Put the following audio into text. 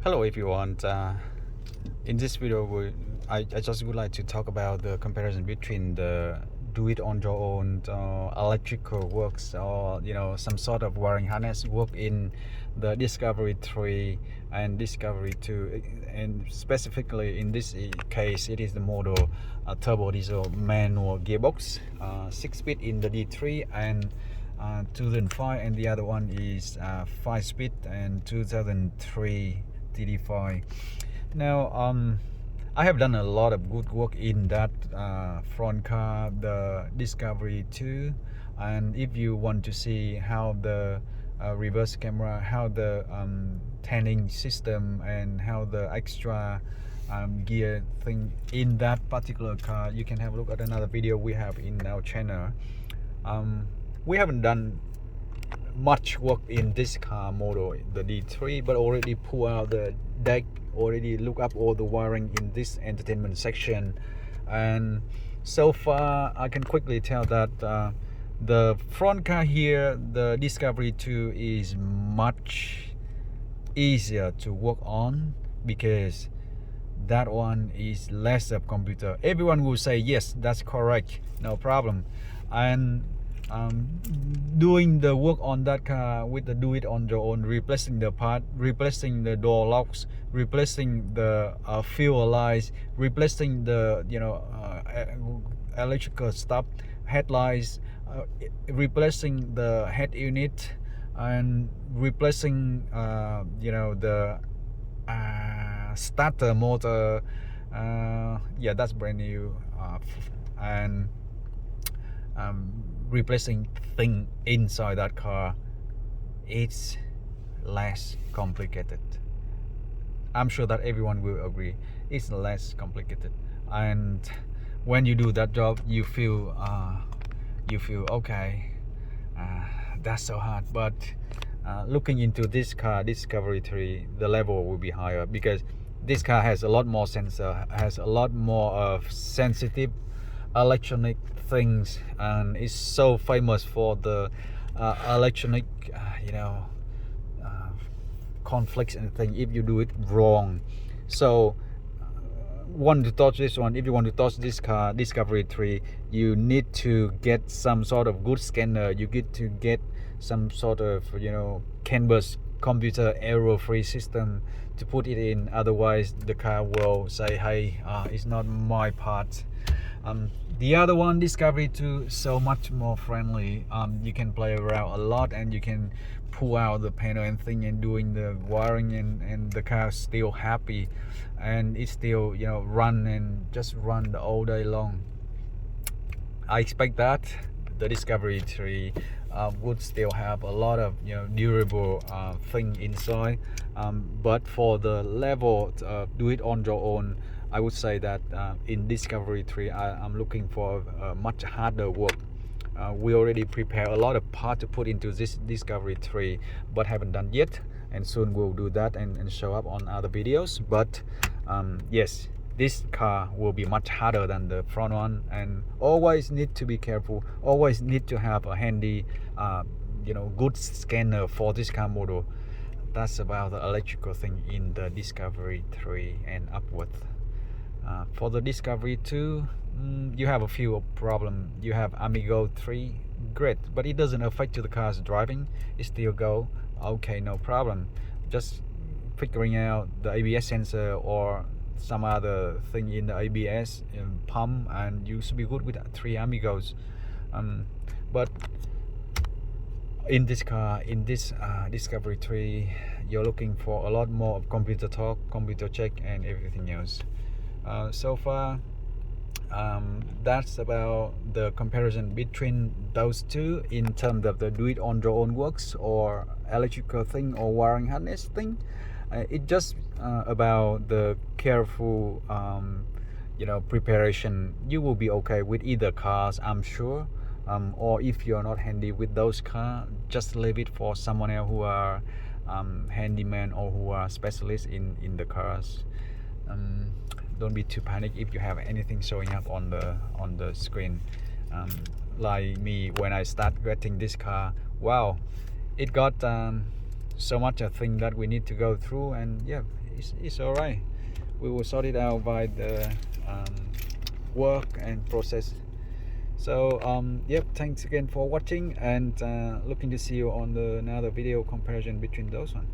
Hello everyone. In this video, I just would like to talk about the comparison between the do it on your own electrical works, or some sort of wiring harness work in the Discovery 3 and Discovery 2, and specifically in this case it is the model turbo diesel manual gearbox, 6-speed in the D3 and 2005, and the other one is 5-speed and 2003 TD5. Now I have done a lot of good work in that front car, the Discovery 2, and if you want to see how the reverse camera, how the tanning system, and how the extra gear thing in that particular car, you can have a look at another video we have in our channel. We haven't done much work in this car model, the D3, but already pull out the deck, already look up all the wiring in this entertainment section, and so far I can quickly tell that the front car here, the Discovery 2, is much easier to work on because that one is less of computer. Everyone will say yes, that's correct, no problem. And doing the work on that car with the do it on your own, replacing the part, replacing the door locks, replacing the fuel lines, replacing the electrical stuff, headlights, replacing the head unit, and replacing the starter motor, yeah, that's brand new, and replacing thing inside that car, it's less complicated. I'm sure that everyone will agree it's less complicated, and when you do that job you feel okay, that's so hard. But looking into this car, Discovery 3, the level will be higher because this car has a lot more sensor, has a lot more of sensitive electronic things, and is so famous for the electronic conflicts and things if you do it wrong. So want to touch this one, if you want to touch this car, Discovery 3, you need to get some sort of good scanner, you get to get some sort of canvas computer error free system to put it in, otherwise the car will say, hey, it's not my part. The other one, Discovery 2, so much more friendly. You can play around a lot and you can pull out the panel and thing and doing the wiring, and the car still happy, and it's still run and just run the all day long. I expect that the Discovery 3 would still have a lot of durable thing inside, but for the level do it on your own, I would say that in Discovery 3 I'm looking for much harder work. We already prepare a lot of parts to put into this Discovery 3 but haven't done yet, and soon we'll do that and show up on other videos. But yes, this car will be much harder than the front one, and always need to be careful, always need to have a handy good scanner for this car model. That's about the electrical thing in the Discovery 3 and upwards. For the Discovery 2, you have a few problems. You have Amigo 3, great, but it doesn't affect the car's driving, it still go okay, no problem. Just figuring out the ABS sensor or some other thing in the ABS pump, and you should be good with 3 Amigos. But in this car, in this Discovery 3, you're looking for a lot more of computer talk, computer check, and everything else. So far, that's about the comparison between those two in terms of the do it on your own works or electrical thing or wiring harness thing. It just about the careful preparation. You will be okay with either cars, I'm sure, or if you're not handy with those cars, just leave it for someone else who are handyman or who are specialists in the cars. Don't be too panic if you have anything showing up on the screen. Like me, when I start getting this car, wow, it got so much I think that we need to go through, and yeah, it's all right. We will sort it out by the work and process. So yep, thanks again for watching, and looking to see you on another video comparison between those one.